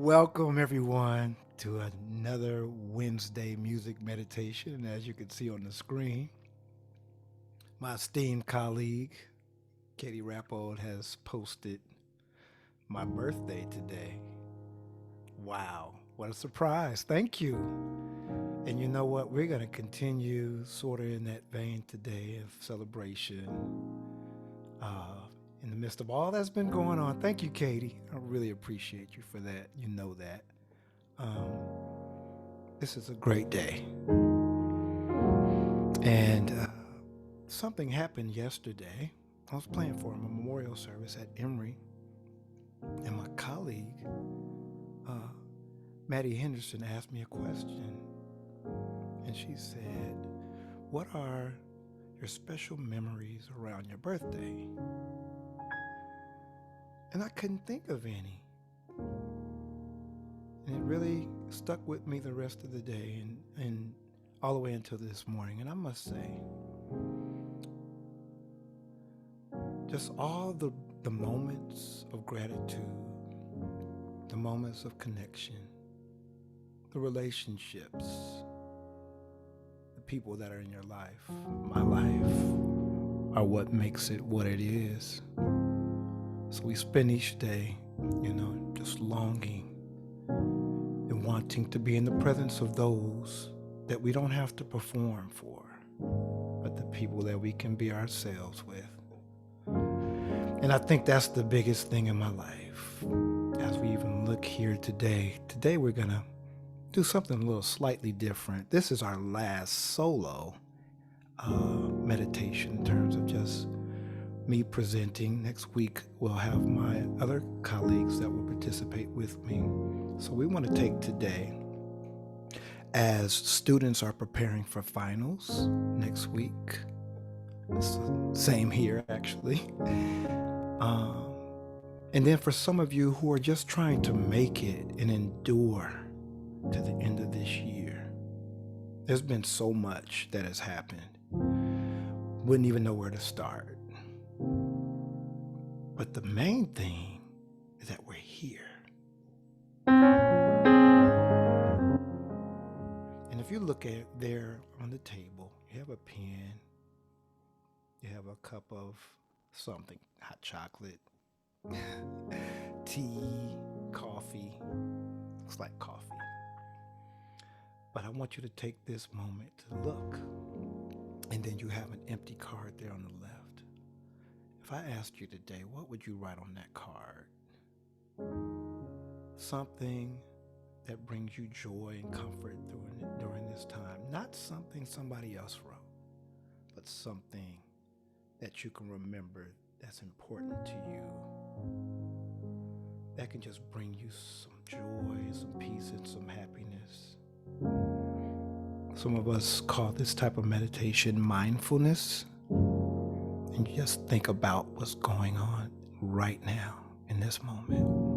Welcome, everyone, to another Wednesday music meditation. As you can see on the screen, my esteemed colleague, Katie Rappold, has posted my birthday today. Wow, what a surprise! Thank you. And you know what? We're going to continue sort of in that vein today of celebration uh, in the midst of all that's been going on. Thank you, Katie. I really appreciate you for that. You know that. Um, this is a great day. And something happened yesterday. I was playing for a memorial service at Emory, and my colleague, uh, Maddie Henderson, asked me a question. And she said, "What are your special memories around your birthday?" And I couldn't think of any. And it really stuck with me the rest of the day and all the way until this morning. And I must say, just all the moments of gratitude, the moments of connection, the relationships, the people that are in your life, my life, are what makes it what it is. So we spend each day, just longing and wanting to be in the presence of those that we don't have to perform for, but the people that we can be ourselves with. And I think that's the biggest thing in my life. As we even look here today we're going to do something a little slightly different. This is our last solo meditation in terms of just me presenting. Next week, we'll have my other colleagues that will participate with me. So we want to take today, as students are preparing for finals next week. It's the same here, actually. Um, and then for some of you who are just trying to make it and endure to the end of this year, there's been so much that has happened. Wouldn't even know where to start. But the main thing is that we're here. And if you look at there on the table, you have a pen, you have a cup of something, hot chocolate, tea, coffee. Looks like coffee. But I want you to take this moment to look. And then you have an empty card there on the left. If I asked you today, what would you write on that card? Something that brings you joy and comfort during this time. Not something somebody else wrote, but something that you can remember that's important to you. That can just bring you some joy, some peace, and some happiness. Some of us call this type of meditation mindfulness. And you just think about what's going on right now in this moment.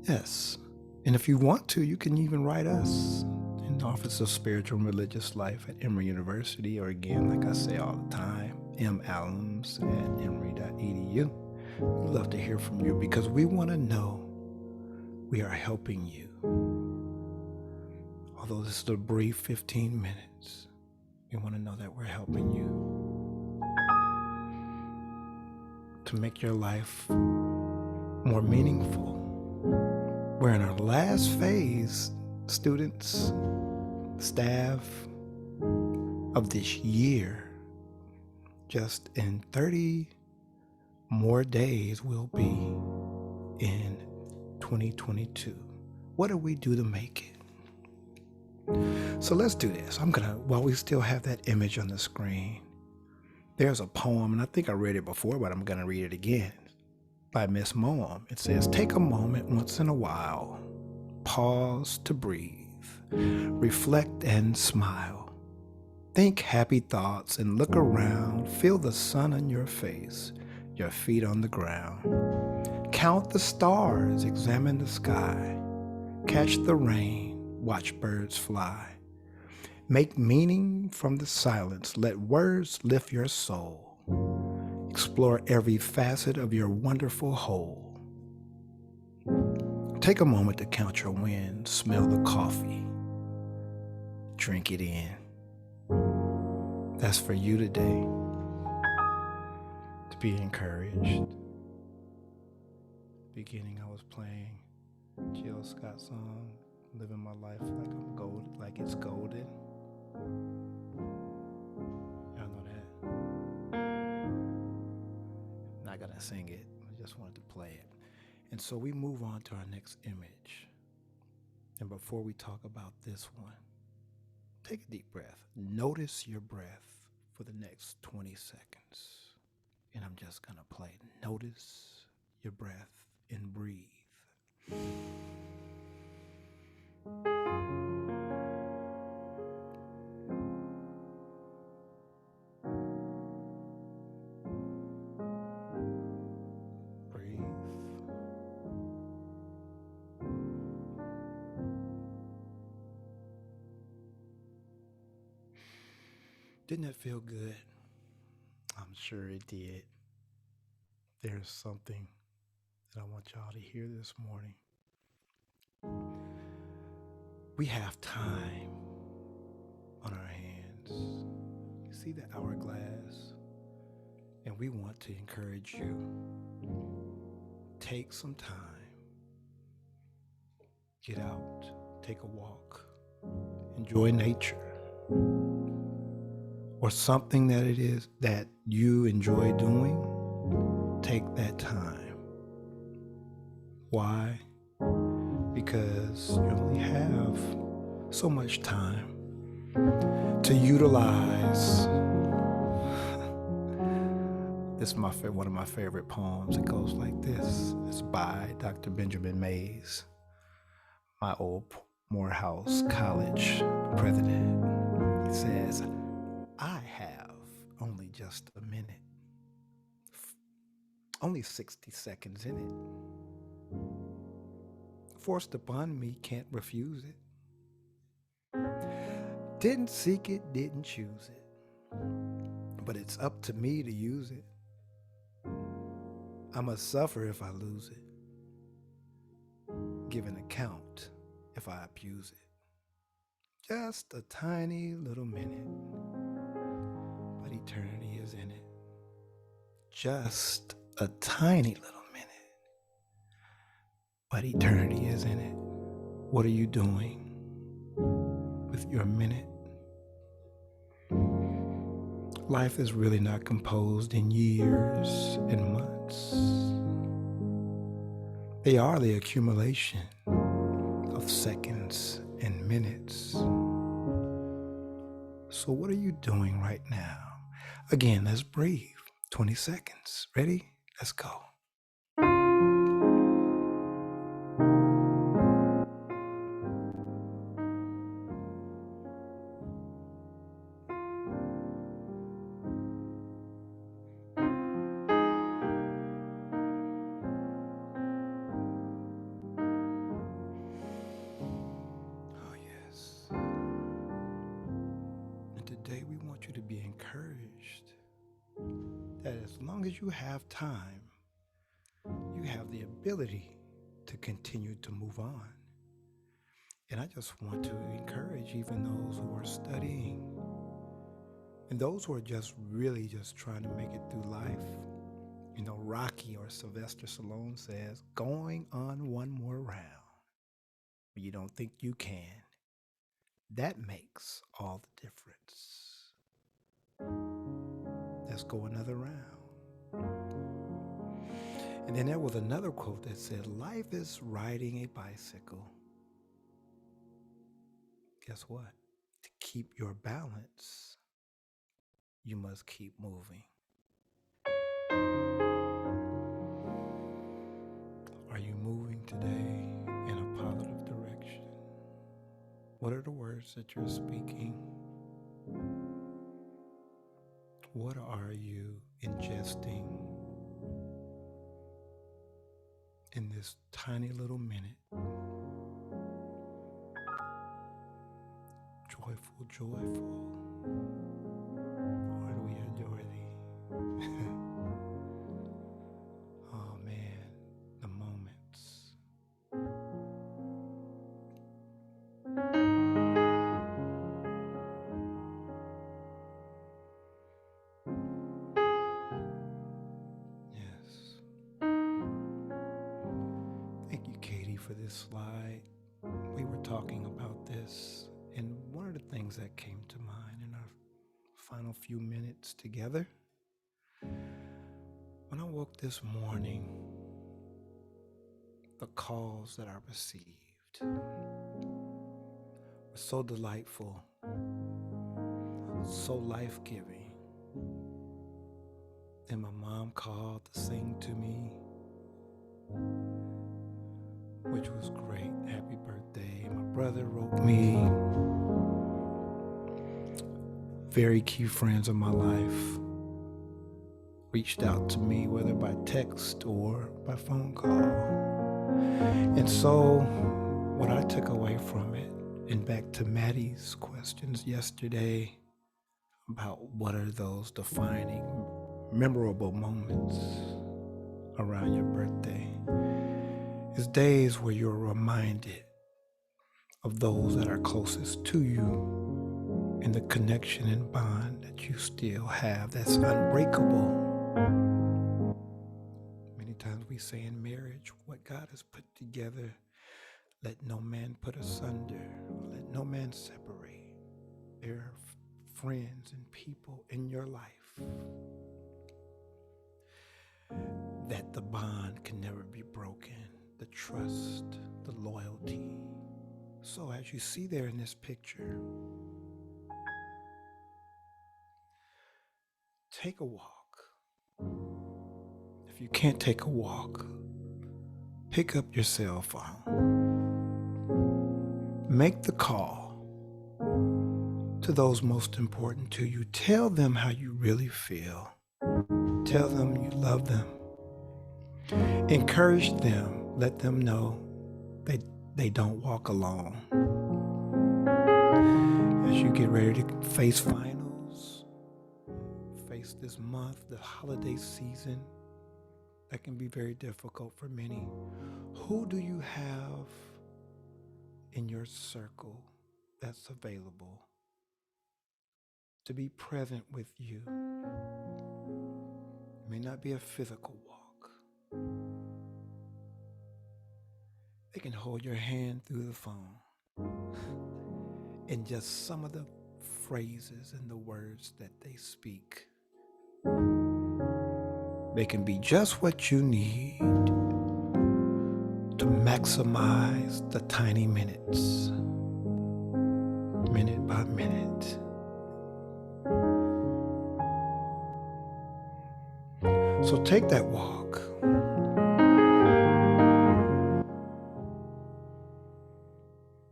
Yes. And if you want to, you can even write us in the Office of Spiritual and Religious Life at Emory University, or again, like I say all the time, Allums at emory.edu. We'd love to hear from you because we want to know we are helping you. Although this is a brief 15 minutes, we want to know that we're helping you to make your life more meaningful. We're in our last phase, students, staff, of this year. Just in 30 more days, we'll be in 2022. What do we do to make it? So let's do this. While we still have that image on the screen, there's a poem, and I think I read it before, but I'm gonna read it again, by Miss Moam. It says, "Take a moment once in a while, pause to breathe, reflect and smile. Think happy thoughts and look around, feel the sun on your face, your feet on the ground. Count the stars, examine the sky, catch the rain, watch birds fly. Make meaning from the silence, let words lift your soul. Explore every facet of your wonderful whole. Take a moment to count your wins, smell the coffee, drink it in. That's for you today, to be encouraged. Beginning, I was playing Jill Scott song, living my life like I'm gold, like it's golden. Y'all know that. Not gonna sing it. I just wanted to play it. And so we move on to our next image. And before we talk about this one, take a deep breath. Notice your breath for the next 20 seconds. And I'm just gonna play. Notice your breath and breathe. Breathe. Didn't that feel good? I'm sure it did. There's something that I want y'all to hear this morning. We have time on our hands. You see the hourglass? And we want to encourage you. Take some time. Get out. Take a walk. Enjoy nature. Or something that it is that you enjoy doing. Take that time. Why? Because you only have so much time to utilize. This is one of my favorite poems. It goes like this. It's by Dr. Benjamin Mays, my old Morehouse College president. He says, I have only just a minute. Only 60 seconds in it. Forced upon me, can't refuse it. Didn't seek it, didn't choose it. But it's up to me to use it. I must suffer if I lose it. Give an account if I abuse it. Just a tiny little minute, but eternity is in it. Just a tiny little minute, but eternity is in it. What are you doing with your minute? Life is really not composed in years and months. They are the accumulation of seconds and minutes. So what are you doing right now? Again, let's breathe. 20 seconds. Ready? Let's go. Oh, yes. And today we want you to be encouraged that as long as you have time, you have the ability to continue to move on. And I just want to encourage even those who are studying and those who are just really just trying to make it through life. You know, Rocky or Sylvester Stallone says, going on one more round when you don't think you can. That makes all the difference. Let's go another round. And then there was another quote that said, life is riding a bicycle. Guess what? To keep your balance, you must keep moving. Are you moving today in a positive direction? What are the words that you're speaking? What are you ingesting in this tiny little minute? Joyful, joyful. Lord, we adore thee. Oh man, the moments. for this slide. We were talking about this, and one of the things that came to mind in our final few minutes together, when I woke this morning, the calls that I received were so delightful, so life-giving. And my mom called to sing to me, which was great. Happy birthday. My brother wrote me. Very key friends of my life reached out to me, whether by text or by phone call. And so what I took away from it, and back to Maddie's questions yesterday about what are those defining, memorable moments around your birthday, is days where you're reminded of those that are closest to you and the connection and bond that you still have that's unbreakable. Many times we say in marriage, what God has put together, let no man put asunder, let no man separate. There are friends and people in your life that the bond can never be broken, the trust, the loyalty. So as you see there in this picture, take a walk. If you can't take a walk, pick up your cell phone. Make the call to those most important to you. Tell them how you really feel. Tell them you love them. Encourage them. Let them know they don't walk alone. As you get ready to face finals, face this month, the holiday season, that can be very difficult for many. Who do you have in your circle that's available to be present with you? It may not be a physical walk. They can hold your hand through the phone. And just some of the phrases and the words that they speak, they can be just what you need to maximize the tiny minutes, minute by minute. So take that walk.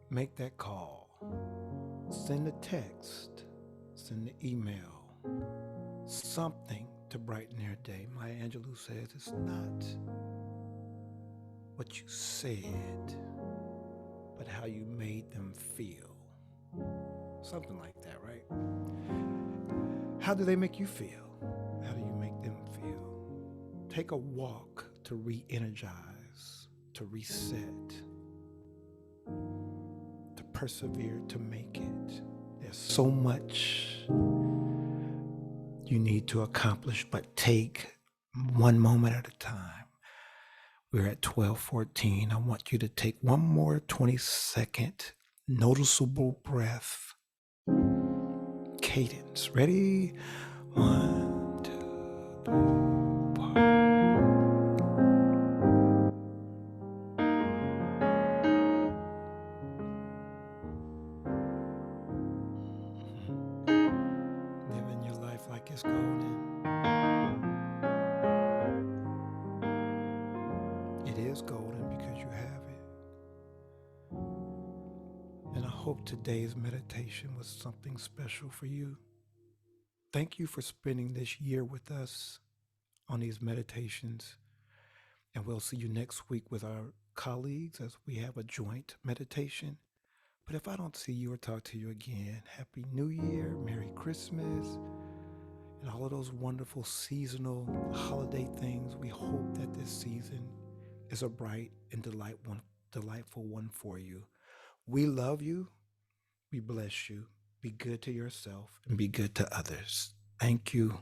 Make that call. Send a text. Send an email. Something to brighten their day. Maya Angelou says it's not what you said, but how you made them feel. Something like that, right? How do they make you feel? How do you make them feel? Take a walk to re-energize, to reset, to persevere, to make it. There's so much you need to accomplish, but take one moment at a time. We're at 12:14. I want you to take one more 20-second noticeable breath. Cadence. Ready? 1, 2, 3, 4. Living your life like it's golden. It is golden because you have it. And I hope today's meditation was something special for you. Thank you for spending this year with us on these meditations. And we'll see you next week with our colleagues as we have a joint meditation. But if I don't see you or talk to you again, Happy New Year, Merry Christmas, and all of those wonderful seasonal holiday things. We hope that this season is a bright and delightful one for you. We love you. We bless you. Be good to yourself and be good to others. Thank you.